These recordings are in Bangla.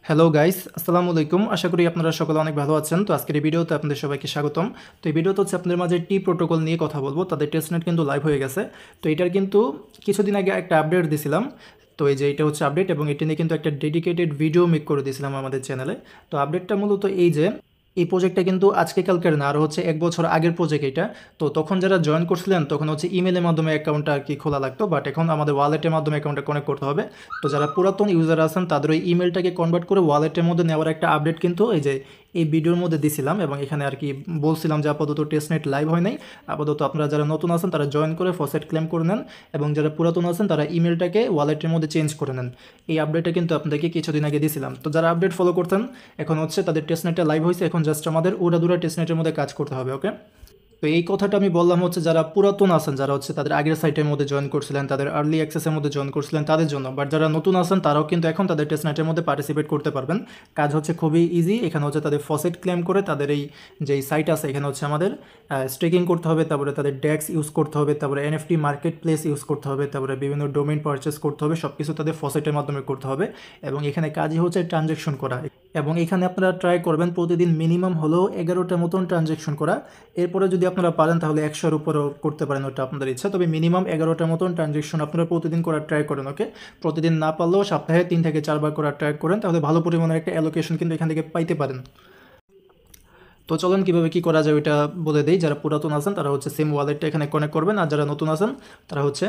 হ্যালো গাইস, আসসালামু আলাইকুম। আশা করি আপনারা সকলে অনেক ভালো আছেন। তো আজকের এই ভিডিওতে আপনাদের সবাইকে স্বাগতম। তো এই ভিডিওতে হচ্ছে আপনাদের মাঝে টি প্রোটোকল নিয়ে কথা বলবো। তাদের টেস্টনেট কিন্তু লাইভ হয়ে গেছে। তো এটার কিন্তু কিছুদিন আগে একটা আপডেট দিছিলাম। তো এই যে এটা হচ্ছে আপডেট এবং এটা নিয়ে কিন্তু একটা ডেডিকেটেড ভিডিও মেক করে দিয়েছিলাম আমাদের চ্যানেলে। তো আপডেটটা মূলত এই যে এই প্রজেক্টটা কিন্তু আজকে কালকের না, আর হচ্ছে 1 বছর আগের প্রজেক্ট এটা। তো তখন যারা জয়েন করছিলেন তখন হচ্ছে ইমেলের মাধ্যমে অ্যাকাউন্টটা আর কি খোলা লাগতো, বাট এখন আমাদের ওয়ালেটের মাধ্যমে অ্যাকাউন্টটা কানেক্ট করতে হবে। তো যারা পুরাতন ইউজার আছেন তাদের ওই ইমেলটাকে কনভার্ট করে ওয়ালেটের মধ্যে নেওয়ার একটা আপডেট কিন্তু এই যে এই ভিডিওর মধ্যে দিছিলাম, এবং এখানে আর কি বলছিলাম যে আপাতত টেস্টনেট লাইভ হয় নাই। আপাতত আপনারা যারা নতুন আছেন তারা জয়েন করে ফসেট ক্লেম করে নেন, এবং যারা পুরাতন আছেন তারা ইমেলটাকে ওয়ালেটের মধ্যে চেঞ্জ করে নেন। এই আপডেটটা কিন্তু আপনাদেরকে কিছুদিন আগে দিছিলাম। তো যারা আপডেট ফলো করতেন এখন হচ্ছে তাদের টেস্টনেটটা লাইভ হয়েছে, এখন জাস্ট আমাদের উড়াদুরা টেস্টনেটের মধ্যে কাজ করতে হবে। ওকে, তো এই কথাটা আমি বললাম হচ্ছে যারা পুরাতন আছেন, যারা হচ্ছে তাদের আগের সাইটের মধ্যে জয়েন করছিলেন, তাদের আর্লি অ্যাক্সেসের মধ্যে জয়েন করছিলেন তাদের জন্য। বাট যারা নতুন আছেন তারাও কিন্তু এখন তাদের টেস্টনেটের মধ্যে পার্টিসিপেট করতে পারবেন। কাজ হচ্ছে খুবই ইজি। এখানে হচ্ছে তাদের ফসেট ক্লেম করে তাদের এই যেই সাইট আছে এখানে হচ্ছে আমাদের স্টেকিং করতে হবে, তারপরে তাদের ডেক্স ইউজ করতে হবে, তারপরে এনএফটি মার্কেট প্লেস ইউজ করতে হবে, তারপরে বিভিন্ন ডোমেইন পারচেস করতে হবে। সব কিছু তাদের ফসেটের মাধ্যমে করতে হবে, এবং এখানে কাজই হচ্ছে ট্রানজ্যাকশন করা। এবং এখানে আপনারা ট্রাই করবেন প্রতিদিন মিনিমাম হলেও 11টা মতন ট্রানজ্যাকশন করা। এরপরে যদি আপনারা পারেন তাহলে 100-র উপরেও করতে পারেন, ওটা আপনাদের ইচ্ছা। তবে মিনিমাম 11টা মতন ট্রানজ্যাকশন আপনারা প্রতিদিন করার ট্রাই করেন। ওকে, প্রতিদিন না পারলেও সপ্তাহে 3 থেকে 4 বার করার ট্রাই করেন, তাহলে ভালো পরিমাণের একটা অ্যালোকেশন কিন্তু এখান থেকে পাইতে পারেন। তো চলেন কীভাবে কী করা যায় ওইটা বলে দেই। যারা পুরাতন আছেন তারা হচ্ছে সেম ওয়ালেটটা এখানে কানেক্ট করবেন, আর যারা নতুন আছেন তারা হচ্ছে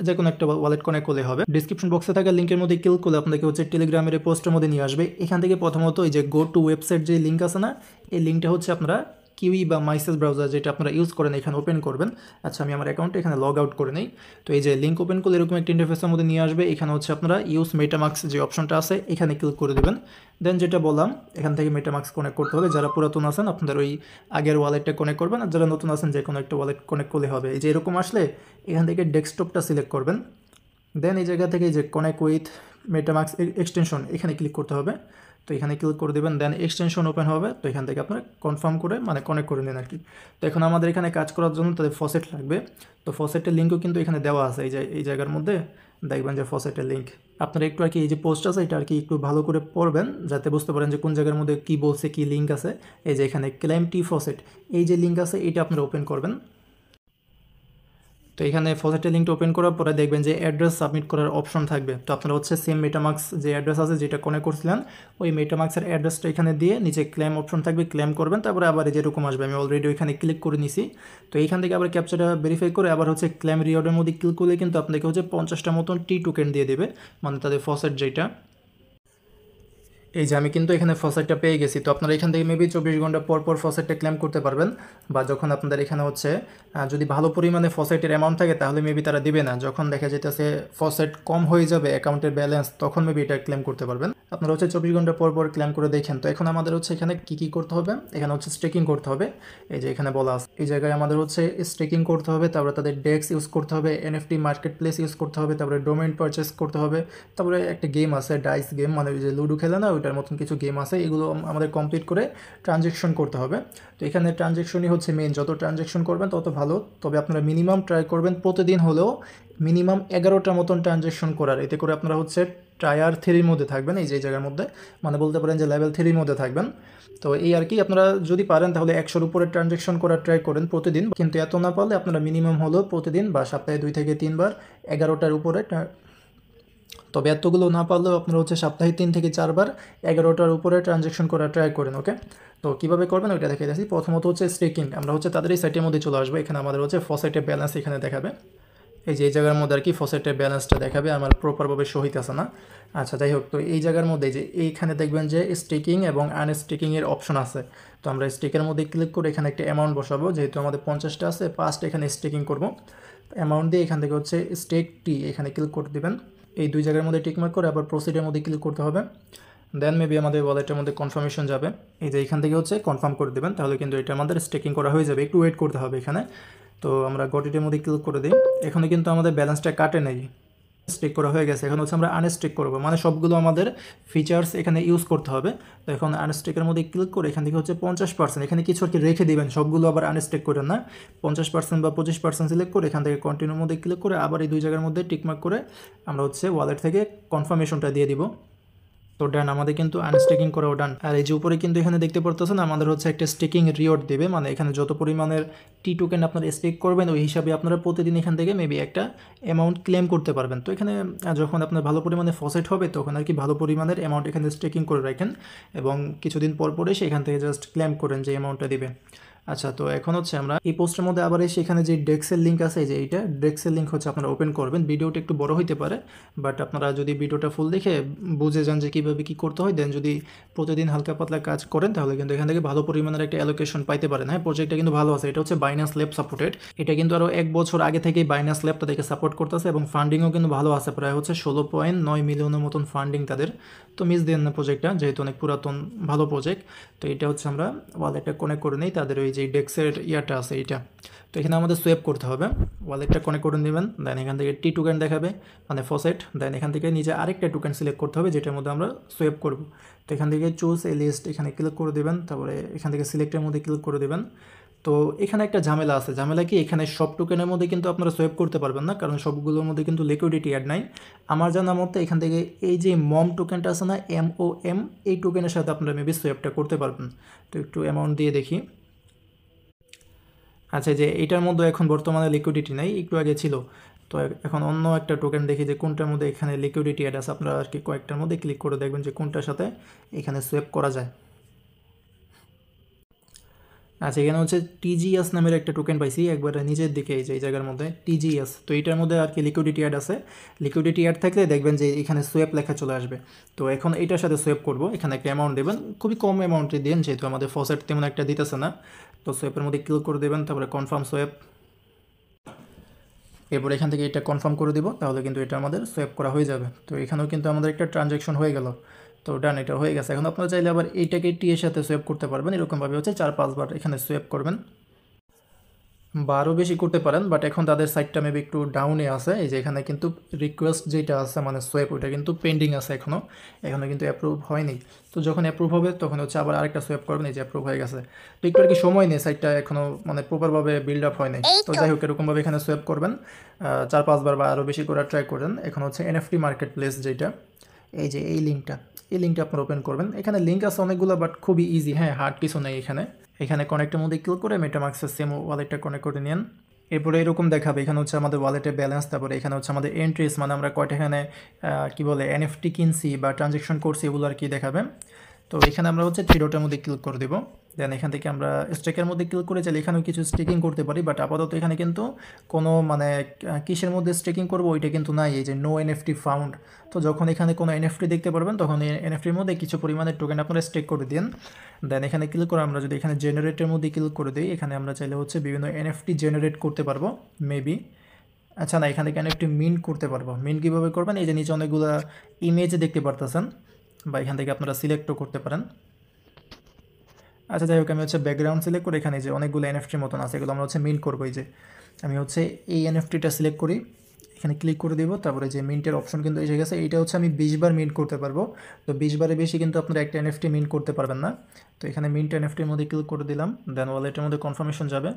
যে কোনো একটা ওয়ালেট কানেক্ট করলে হবে। ডিসক্রিপশন বক্সে থাকা লিঙ্কের মধ্যে ক্লিক করলে আপনাকে হচ্ছে টেলিগ্রামের এই পোস্টের মধ্যে নিয়ে আসবে। এখান থেকে প্রথমত এই যে গো টু ওয়েবসাইট যে লিঙ্ক আছে না, এই লিঙ্কটা হচ্ছে আপনারা কিউই বা মাইসেল ব্রাউজার যেটা আপনারা ইউজ করেন এখানে ওপেন করবেন। আচ্ছা, আমি আমার অ্যাকাউন্টে এখানে লগ আউট করে নেই। তো এই যে লিঙ্ক ওপেন করলে এরকম একটা ইন্টারফেসের মধ্যে নিয়ে আসবে। এখানে হচ্ছে আপনারা ইউজ মেটামাক্স যে অপশনটা আছে এখানে ক্লিক করে দেবেন। দেন যেটা বললাম এখান থেকে মেটামাক্স কানেক্ট করতে হবে। যারা পুরাতন আছেন আপনাদের ওই আগের ওয়ালেটটা কানেক্ট করবেন, আর যারা নতুন আছেন যে কোনো একটা ওয়ালেট কানেক্ট করলে হবে। এই যে এরকম আসলে এখান থেকে ডেস্কটপটা সিলেক্ট করবেন। দেন এই জায়গা থেকে যে কানেক্ট উইথ মেটামাক্স এক্সটেনশন এখানে ক্লিক করতে হবে। তো এখানে ক্লিক করে দেবেন, দেন এক্সটেনশন ওপেন হবে। তো এখান থেকে আপনারা কনফার্ম করে মানে কানেক্ট করে নিন আর কি। তো এখন আমাদের এখানে কাজ করার জন্য তাদের ফসেট লাগবে। তো ফসেটের লিঙ্কও কিন্তু এখানে দেওয়া আছে এই জায়গার মধ্যে দেখবেন যে ফসেটের লিঙ্ক। আপনারা একটু আর কি এই যে পোস্ট আছে এটা আর কি একটু ভালো করে পড়বেন যাতে বুঝতে পারেন যে কোন জায়গার মধ্যে কী বলছে, কী লিঙ্ক আছে। এই যে এখানে ক্লেম টি ফসেট এই যে লিঙ্ক আছে এটা আপনারা ওপেন করবেন। তো এখানে ফসেটের লিঙ্কটা ওপেন করার পরে দেখবেন যে অ্যাড্রেস সাবমিট করার অপশন থাকবে। তো আপনারা হচ্ছে সেম মেটামাক্স যে অ্যাড্রেস আছে যেটা কানেক্ট করছিলেন ওই মেটামাক্সের অ্যাড্রেসটা এখানে দিয়ে নিচে ক্লেম অপশন থাকবে, ক্লেম করবেন। তারপরে আবার যেরকম আসবে আমি অলরেডি ওইখানে ক্লিক করে নিছি। তো এইখান থেকে আবার ক্যাপচারটা ভেরিফাই করে আবার হচ্ছে ক্লেম রিওয়ার্ডের মধ্যে ক্লিক করলে কিন্তু আপনাকে হচ্ছে 50টা মতন টি টোকেন দিয়ে দেবে, মানে তাদের ফসেট যেটা। এই যে আমি কিন্তু এখানে ফসেটটা পেয়ে গেছি। তো আপনারা এখান থেকে মেবি 24 ঘন্টা পর পর ফসেটটা ক্লেম করতে পারবেন, বা যখন আপনাদের এখানে হচ্ছে যদি ভালো পরিমাণে ফসেটের অ্যামাউন্ট থাকে তাহলে মেবি তারা দিবে না। যখন দেখা যেতেছে ফসেট কম হয়ে যাবে অ্যাকাউন্টের ব্যালেন্স তখন মেবি এটা ক্লেম করতে পারবেন। আপনারা হচ্ছে 24 ঘন্টা পর পর ক্লেম করে দেখেন। তো এখন আমাদের হচ্ছে এখানে কী করতে হবে, এখানে হচ্ছে স্টেকিং করতে হবে। এই যে এখানে বলা আছে এই জায়গায় আমাদের হচ্ছে স্টেকিং করতে হবে, তারপরে তাদের ডেক্স ইউজ করতে হবে, এনএফটি মার্কেট প্লেস ইউজ করতে হবে, তারপরে ডোমেইন পারচেস করতে হবে, তারপরে একটা গেম আছে ডাইস গেম, মানে ওই যে লুডো খেলে না ওইটার মতন কিছু গেম আছে, এগুলো আমাদের কমপ্লিট করে ট্রানজ্যাকশন করতে হবে। তো এখানে ট্রানজ্যাকশনই হচ্ছে মেন, যত ট্রানজ্যাকশন করবেন তত ভালো। তবে আপনারা মিনিমাম ট্রাই করবেন প্রতিদিন হলেও মিনিমাম 11টা মতন ট্রানজ্যাকশন করার। এতে করে আপনারা হচ্ছে টায়ার 3-র মধ্যে থাকবেন, এই যে জায়গার মধ্যে, মানে বলতে পারেন যে লেভেল 3-র মধ্যে থাকবেন। তো এই আর কি, আপনারা যদি পারেন তাহলে 100-র উপরে ট্রানজ্যাকশন করার ট্রাই করেন প্রতিদিন, কিন্তু এত না পারলে আপনারা মিনিমাম হলেও প্রতিদিন বা সপ্তাহে 2 থেকে 3 বার 11টার উপরে। তবে এতগুলো না পারলেও আপনারা হচ্ছে সপ্তাহে 3 থেকে 4 বার 11টার উপরে ট্রানজ্যাকশন করার ট্রাই করেন। ওকে, তো কীভাবে করবেন ওইটা দেখে দিচ্ছি। প্রথমত হচ্ছে স্টেকিং, আমরা হচ্ছে তাদের এই সাইটের মধ্যে চলে আসবো। এখানে আমাদের হচ্ছে ফসেটের ব্যালেন্স এখানে দেখাবে। এই যে এই জায়গার মধ্যে আর কি ফসেটের ব্যালেন্সটা দেখাবে, আমার প্রপারভাবে সহিত আছে না। আচ্ছা যাই হোক, তো এই জায়গার মধ্যে যে এইখানে দেখবেন যে স্টেকিং এবং আনস্টেকিংয়ের অপশন আছে। তো আমরা স্টেকের মধ্যে ক্লিক করে এখানে একটা অ্যামাউন্ট বসাবো, যেহেতু আমাদের 50টা আছে, 5টা এখানে স্টেকিং করবো। অ্যামাউন্ট দিয়ে এখান থেকে হচ্ছে স্টেক টি এখানে ক্লিক করে দেবেন। এই 2 জায়গার মধ্যে টিকমার্ক করে আবার প্রসিডের মধ্যে ক্লিক করতে হবে। দেন মেবি আমাদের ওয়ালেটের মধ্যে কনফার্মেশন যাবে। এই যে এখান থেকে হচ্ছে কনফার্ম করে দেবেন, তাহলে কিন্তু এটা আমাদের স্টেকিং করা হয়ে যাবে। একটু ওয়েট করতে হবে এখানে। তো আমরা গটিটের মধ্যে ক্লিক করে দিই। এখানে কিন্তু আমাদের ব্যালেন্সটা কাটে নেই, স্টেক করা হয়ে গেছে। এখন হচ্ছে আমরা আনস্টেক করবো, মানে সবগুলো আমাদের ফিচার্স এখানে ইউজ করতে হবে। তো এখন আনস্টেকের মধ্যে ক্লিক করে এখান থেকে হচ্ছে 50%, এখানে কিছু আর কি রেখে দেবেন, সবগুলো আবার আনস্টেক করেন না। 50% বা 25% সিলেক্ট করে এখান থেকে কন্টিনিউর মধ্যে ক্লিক করে আবার এই 2 জায়গার মধ্যে টিকমার্ক করে আমরা হচ্ছে ওয়ালেট থেকে কনফার্মেশনটা দিয়ে দিব। তো ডান, আমাদের কিন্তু আনস্টেকিং করাও ডান। আর এই যে উপরে কিন্তু এখানে দেখতে পারতেছেন আমাদের হচ্ছে একটা স্টেকিং রিওয়ার্ড দেবে, মানে এখানে যত পরিমাণের টি টোকেন আপনারা স্টেক করবেন ওই হিসাবে আপনারা প্রতিদিন এখান থেকে মেবি একটা অ্যামাউন্ট ক্লেম করতে পারবেন। তো এখানে যখন আপনার ভালো পরিমাণে ফসেট হবে তখন আর কি ভালো পরিমাণের অ্যামাউন্ট এখানে স্টেকিং করে রাখেন এবং কিছুদিন পর পরে সেখান থেকে জাস্ট ক্লেম করেন যে অ্যামাউন্টটা দিবে। আচ্ছা, তো এখন হচ্ছে আমরা এই পোস্টের মধ্যে আবার এসে এখানে যে ডেক্সের লিঙ্ক আছে, যে এইটা ডেক্সের লিঙ্ক হচ্ছে আপনারা ওপেন করবেন। ভিডিওটা একটু বড় হইতে পারে, বাট আপনারা যদি ভিডিওটা ফুল দেখে বুঝে যান যে কীভাবে কী করতে হয়, দেন যদি প্রতিদিন হালকা পাতলা কাজ করেন তাহলে কিন্তু এখান থেকে ভালো পরিমাণের একটা অ্যালোকেশন পাইতে পারেন। হ্যাঁ, প্রজেক্টটা কিন্তু ভালো আছে। এটা হচ্ছে বাইনান্স ল্যাব সাপোর্টেড। এটা কিন্তু আরও 1 বছর আগে থেকেই বাইনান্স ল্যাব তাদেরকে সাপোর্ট করতেছে এবং ফান্ডিংও কিন্তু ভালো আছে, প্রায় হচ্ছে 16.9 মিলিয়নের মতন ফান্ডিং তাদের। তো মিস দেন না প্রজেক্টটা, যেহেতু অনেক পুরাতন ভালো প্রজেক্ট। তো এটা হচ্ছে আমরা ওয়ালেটটা কানেক্ট করে নিই, তাদের ওই যে ডেক্সের ইয়াটা আছে এইটা। তো এখানে আমাদের সোয়েপ করতে হবে, ওয়ালেটটা কানেক্ট করে নেবেন, দেন এখান থেকে টি টোকেন দেখাবে মানে ফসেট, দেন এখান থেকে নিজে আরেকটা টোকেন সিলেক্ট করতে হবে যেটার মধ্যে আমরা সোয়েপ করব। তো এখান থেকে চুজ এ লিস্ট এখানে ক্লিক করে দেবেন, তারপরে এখান থেকে সিলেক্টের মধ্যে ক্লিক করে দেবেন। তো এখানে একটা ঝামেলা আছে, ঝামেলা কি, এখানে সব টোকেনের মধ্যে কিন্তু আপনারা সোয়েপ করতে পারবেন না, কারণ সবগুলোর মধ্যে কিন্তু লিকুইডিটি অ্যাড নাই। আমার জানা মতে এখান থেকে এই যে মম টোকেনটা আছে না, MOM, এই টোকেনের সাথে আপনারা মেবি সোয়েপটা করতে পারবেন। তো একটু অ্যামাউন্ট দিয়ে দেখি। আচ্ছা, যে এইটার মধ্যে এখন বর্তমানে লিকুইডিটি নাই, একটু আগে ছিল। তো এখন অন্য একটা টোকেন দেখি যে কোনটার মধ্যে এখানে লিকুইডিটি অ্যাড আছে। আপনারা আর কি কয়েকটার মধ্যে ক্লিক করে দেখবেন যে কোনটার সাথে এখানে সোয়েপ করা যায়। আচ্ছা, এখানে হচ্ছে TGS নামের একটা টোকেন পাইছি একবারে নিচের দিকে, এই যে এই জায়গার মধ্যে TGS। তো এইটার মধ্যে আর কি লিকুইডিটি অ্যাড আছে। লিকুইডিটি অ্যাড থাকলে দেখবেন যে এখানে সোয়েপ লেখা চলে আসবে। তো এখন এইটার সাথে সোয়েপ করব, এখানে একটা অ্যামাউন্ট দেবেন, খুবই কম অ্যামাউন্টে দেন যেহেতু আমাদের ফসেট তেমন একটা দিতেছে না। তো সোয়েপের মধ্যে ক্লিক করে দেবেন, তারপরে কনফার্ম সোয়েপ। এরপর এখান থেকে এটা কনফার্ম করে দিব, তাহলে কিন্তু এটা আমাদের সোয়েপ করা হয়ে যাবে। তো এখানেও কিন্তু আমাদের একটা ট্রানজ্যাকশন হয়ে গেল। তো ডান, এটা হয়ে গেছে। এখন আপনারা চাইলে আবার এইটাকে টি এর সাথে সোয়েপ করতে পারবেন, এরকমভাবে হচ্ছে 4-5 বার এখানে সোয়েপ করবেন বা আরও বেশি করতে পারেন। বাট এখন তাদের সাইটটা মেবি একটু ডাউনে আছে, এই যে এখানে কিন্তু রিকোয়েস্ট যেটা আছে মানে সোয়েপ, ওইটা কিন্তু পেন্ডিং আছে এখনও কিন্তু অ্যাপ্রুভ হয়নি। তো যখন অ্যাপ্রুভ হবে তখন হচ্ছে আবার আরেকটা সোয়েপ করবেন, এই যে অ্যাপ্রুভ হয়ে গেছে। তো একটু আর কি সময় নেই, সাইটটা এখনও মানে প্রপারভাবে বিল্ড আপ হয় নাই। তো যাই হোক, এরকমভাবে এখানে সোয়েপ করবেন 4-5 বার বা আরও বেশি করে ট্রাই করেন। এখন হচ্ছে NFT মার্কেট প্লেস যেটা, এই যে এই লিঙ্কটা আপনারা ওপেন করবেন। এখানে লিঙ্ক আছে অনেকগুলো, বাট খুবই ইজি। হ্যাঁ, হার্ড কিছু নেই এখানে কানেক্টের মধ্যে ক্লিক করে মেটামাক্সের সেম ওয়ালেটটা কানেক্ট করে নেন। এরপরে এরকম দেখাবে, এখানে হচ্ছে আমাদের ওয়ালেটের ব্যালেন্স, তারপরে এখানে হচ্ছে আমাদের এন্ট্রিস, মানে আমরা কয়টা এখানে কী বলে NFT কিনছি বা ট্রানজ্যাকশন করছি এগুলো আর কি দেখাবে। তো এখানে আমরা হচ্ছে 3 ডটের মধ্যে ক্লিক করে দেবো, দেন এখান থেকে আমরা স্টেকের মধ্যে ক্লিক করে চাইলে এখানেও কিছু স্টেকিং করতে পারি। বাট আপাতত এখানে কিন্তু কোনো মানে কিসের মধ্যে স্টেকিং করবো ওইটা কিন্তু নাই, এই যে নো NFT ফাউন্ড। তো যখন এখানে কোনো NFT দেখতে পারবেন তখন এই NFTর মধ্যে কিছু পরিমাণে টোকেন আপনারা স্টেক করে দিন। দেন এখানে ক্লিক করে আমরা যদি এখানে জেনারেটের মধ্যে ক্লিক করে দিই, এখানে আমরা চাইলে হচ্ছে বিভিন্ন NFT জেনারেট করতে পারবো মেবি। আচ্ছা না, এখান থেকে NFT মিন্ট করতে পারবো। মিন্ট কীভাবে করবেন, এই যে নিচে অনেকগুলো ইমেজ দেখতে পারতেছেন, বা এখান থেকে আপনারা সিলেক্টও করতে পারেন। আচ্ছা, যাই হোক, আমি হচ্ছে ব্যাকগ্রাউন্ড সিলেক্ট করে এখানে যে অনেকগুলো NFTর মতন আছে এগুলো আমরা হচ্ছে মিন্ট করবো। এই যে আমি হচ্ছে এই NFTটা সিলেক্ট করি, এখানে ক্লিক করে দেবো, তারপরে যে মিন্টের অপশন কিন্তু এসে গেছে। এইটা হচ্ছে আমি 20 বার মিন্ট করতে পারবো। তো 20 বারের বেশি কিন্তু আপনারা একটা NFT মিন্ট করতে পারবেন না। তো এখানে মিন্ট NFTর মধ্যে ক্লিক করে দিলাম, দেন ওয়ালেটের মধ্যে কনফার্মেশন যাবে।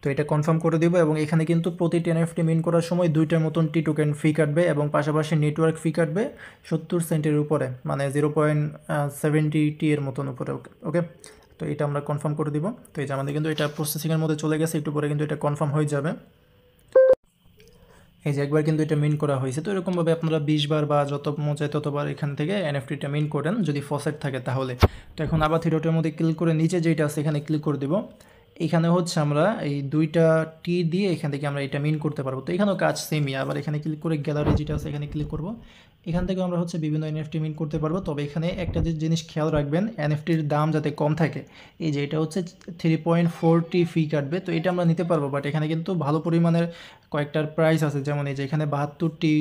তো এটা কনফার্ম করে দিব এবং এখানে কিন্তু প্রতিটি NFT মিন করার সময় 2টার মতন টি টোকেন ফি কাটবে এবং পাশাপাশি নেটওয়ার্ক ফি কাটবে 70 সেন্টের উপরে, মানে 0.70 টি এর মতন উপরে। ওকে, তো এটা আমরা কনফার্ম করে দিব। তো এই যে আমাদের কিন্তু এটা প্রসেসিংয়ের মধ্যে চলে গেছে, একটু পরে কিন্তু এটা কনফার্ম হয়ে যাবে। এই যে একবার কিন্তু এটা মিন করা হয়েছে। তো এরকমভাবে আপনারা 20 বার বা যত মজায় ততবার এখান থেকে NFTটা মিন করেন যদি ফসেট থাকে তাহলে। তো এখন আবার থিরোটের মধ্যে ক্লিক করে নিচে যেটা আছে এখানে ক্লিক করে দেবো। এখানে হচ্ছে আমরা এই 2টা টি দিয়ে এখান থেকে আমরা এটা মিন করতে পারবো। তো এখানেও কাজ সেমই, আবার এখানে ক্লিক করে গ্যালারি যেটা আছে এখানে ক্লিক করব। এখান থেকে আমরা হচ্ছে বিভিন্ন NFT মিন করতে পারবো। তবে এখানে একটা জিনিস খেয়াল রাখবেন, NFTর দাম যাতে কম থাকে। এই যে এটা হচ্ছে 3.40 ফি কাটবে, তো এটা আমরা নিতে পারবো। বাট এখানে কিন্তু ভালো পরিমাণের কয়েকটার প্রাইস আছে, যেমন এই যে এখানে 72টি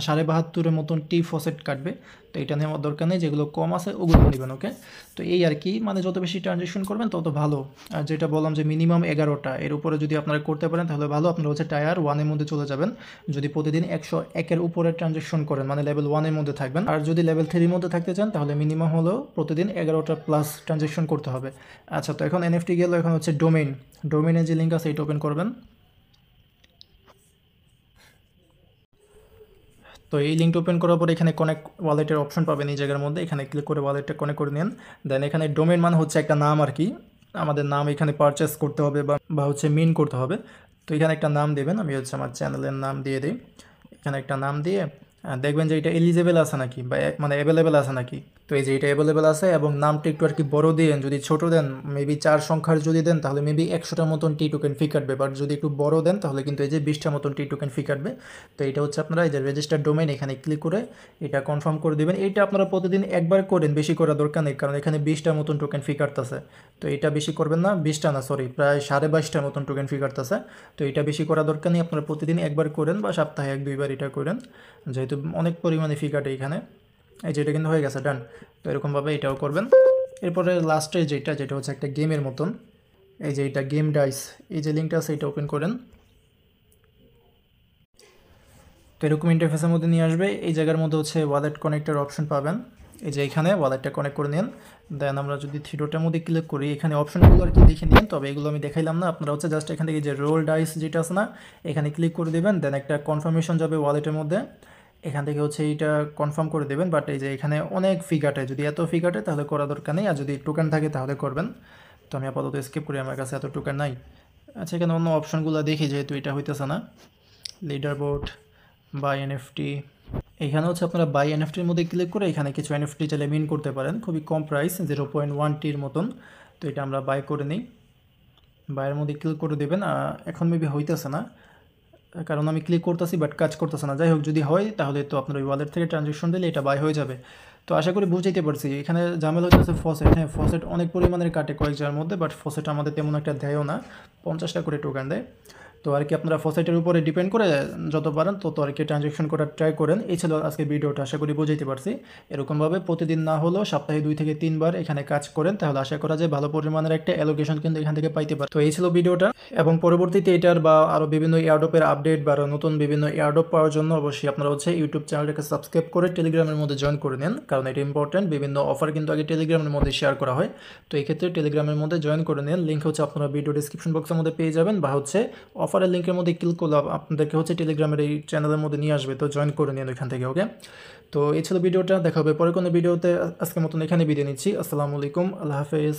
72.5-এর মতন টি ফসেট কাটবে। তো এটা নেওয়ার দরকার নেই, যেগুলো কম আছে ওগুলো নেবেন। ওকে, তো এই আর কি, মানে যত বেশি ট্রানজ্যাকশন করবেন তত ভালো। আর যেটা বললাম যে মিনিমাম 11টা, এর উপরে যদি আপনারা করতে পারেন তাহলে ভালো। আপনারা হচ্ছে টায়ার 1-এর মধ্যে চলে যাবেন যদি প্রতিদিন 101-এর উপরে ট্রানজ্যাকশন করেন, মানে লেভেল 1-এর মধ্যে থাকবেন। আর যদি লেভেল 3-এর মধ্যে থাকতে চান তাহলে মিনিমাম হলো প্রতিদিন 11টা প্লাস ট্রানজ্যাকশন করতে হবে। আচ্ছা, তো এখন NFT গেল, এখন হচ্ছে ডোমেইনের যে লিঙ্ক আছে এটা ওপেন করবেন। তো এই লিঙ্কটা ওপেন করার পর এখানে কানেক্ট ওয়ালেটের অপশন পাবেন এই জায়গার মধ্যে, এখানে ক্লিক করে ওয়ালেটটা কানেক্ট করে নেন। দেন এখানে ডোমেন মানে হচ্ছে একটা নাম আর কি, আমাদের নাম এখানে পারচেস করতে হবে বা হচ্ছে মিন করতে হবে। তো এখানে একটা নাম দেবেন, আমি হচ্ছে আমার চ্যানেলের নাম দিয়ে দিই। এখানে একটা নাম দিয়ে দেখবেন যে এটা এলিজেবল আছে নাকি বা মানে অ্যাভেলেবেল আছে নাকি। তো এই যে এটা অ্যাভেলেবেল আছে এবং নামটা একটু আর কি বড় দিন, যদি ছোট দেন মেবি 4 সংখ্যার যদি দেন তাহলে মেবি 100টার মতন টি টোকেন ফি কাটবে, বাট যদি একটু বড় দেন তাহলে কিন্তু এই যে 20টার মতন টি টোকেন ফি কাটবে। তো এটা হচ্ছে আপনারা এই যে রেজিস্টার ডোমেইন এখানে ক্লিক করে এটা কনফার্ম করে দেবেন। এইটা আপনারা প্রতিদিন একবার করেন, বেশি করার দরকার নেই, কারণ এখানে 20টার মতন টোকেন ফি কাটতেছে। তো এটা বেশি করবেন না, 20টা না সরি প্রায় 22.5টার মতন টোকেন ফি কাটতেছে। তো এটা বেশি করা দরকার নেই, আপনারা প্রতিদিন একবার করেন বা সপ্তাহে 1-2বার এটা করেন, যেহেতু অনেক পরিমাণে ফি কাটে এখানে। এই যে এটা কিন্তু হয়ে গেছে ডান। তো এরকমভাবে এটাও করবেন। এরপরে লাস্টে যেটা হচ্ছে একটা গেমের মতন, এই যে এটা গেম ডাইস, এই যে লিঙ্কটা আছে এটা ওপেন করেন। তো এরকম ইন্টারফেসের মধ্যে নিয়ে আসবে, এই জায়গার মধ্যে হচ্ছে ওয়ালেট কানেক্টের অপশন পাবেন, এই যে এখানে ওয়ালেটটা কানেক্ট করে নিন। দেন আমরা যদি থ্রিডোটার মধ্যে ক্লিক করি এখানে অপশনগুলো আর কি দেখে নিন, তবে এগুলো আমি দেখাইলাম না, আপনারা হচ্ছে জাস্ট এখান থেকে যে রোল ডাইস যেটা আছে না এখানে ক্লিক করে দেবেন। দেন একটা কনফার্মেশন যাবে ওয়ালেটের মধ্যে, এখান থেকে হচ্ছে এইটা কনফার্ম করে দেবেন। বাট এই যে এখানে অনেক ফি কাটে, যদি এত ফি কাটে তাহলে করা দরকার নেই, আর যদি টোকেন থাকে তাহলে করবেন। তো আমি আপাতত স্কিপ করি, আমার কাছে এত টোকেন নাই। আচ্ছা এখানে অন্য অপশনগুলো দেখি, যেহেতু এটা হইতেছে না লিডার বোর্ড বাই এনএফটি, এখানে হচ্ছে আপনারা বাই এনএফটির মধ্যে ক্লিক করে এখানে কিছু এনএফটি চাইলে মিন করতে পারেন, খুবই কম প্রাইস 0.1 টির মতন। তো এটা আমরা বাই করে নিই, বাইয়ের মধ্যে ক্লিক করে দেবেন। এখন মেবি হইতেছে না, কারণ আমি ক্লিক করতেছি বাট কাজ করতেছে না। যাই হোক, যদি হয় তাহলে তো আপনার ওই ওয়ালেট থেকে ট্রানজ্যাকশন দিলে এটা বাই হয়ে যাবে। তো আশা করি বুঝাইতে পারছি। এখানে ঝামেলা হচ্ছে ফসেট, হ্যাঁ ফসেট অনেক পরিমাণের কাটে কয়েক জায়গার মধ্যে, বাট ফসেট আমাদের তেমন একটা দেয়ও না, 50টা করে টোকেন দেয়। তো আর কি আপনারা ফসেটের উপরে ডিপেন্ড করে যত পারেন তত আর কি ট্রানজ্যাকশন করার ট্রাই করেন। এই ছিল আজকে ভিডিওটা, আশা করি বুঝাইতে পারছি। এরকমভাবে প্রতিদিন না হলেও সপ্তাহে 2 থেকে 3বার এখানে কাজ করেন, তাহলে আশা করা যায় ভালো পরিমাণের একটা অ্যালোকেশন কিন্তু এখান থেকে পাইতে পারে। তো এই ছিল ভিডিওটা, এবং পরবর্তীতে এটার বা আরও বিভিন্ন এয়ারড্রপের আপডেট বা আরও নতুন বিভিন্ন এয়ারড্রপ পাওয়ার জন্য অবশ্যই আপনারা হচ্ছে ইউটিউব চ্যানেলটাকে সাবস্ক্রাইব করে টেলিগ্রামের মধ্যে জয়েন করে নেন, কারণ এটা ইম্পর্টেন্ট। বিভিন্ন অফার কিন্তু আগে টেলিগ্রামের মধ্যে শেয়ার করা হয়, তো এই ক্ষেত্রে টেলিগ্রামের মধ্যে জয়েন করে নেন। লিঙ্ক হচ্ছে আপনারা ভিডিও ডিসক্রিপশন বক্সের মধ্যে পেয়ে যাবেন, বা হচ্ছে অফারের লিঙ্কের মধ্যে ক্লিক করলে আপনাদেরকে হচ্ছে টেলিগ্রামের এই চ্যানেলের মধ্যে নিয়ে আসবে, তো জয়েন করে নিন ওইখান থেকে। ওকে, তো এই ছিল ভিডিওটা, দেখা হবে পরে কোনো ভিডিওতে। আজকের মতন এখানে বিদায় নিচ্ছি। আসসালামু আলাইকুম, আল্লাহ হাফেজ।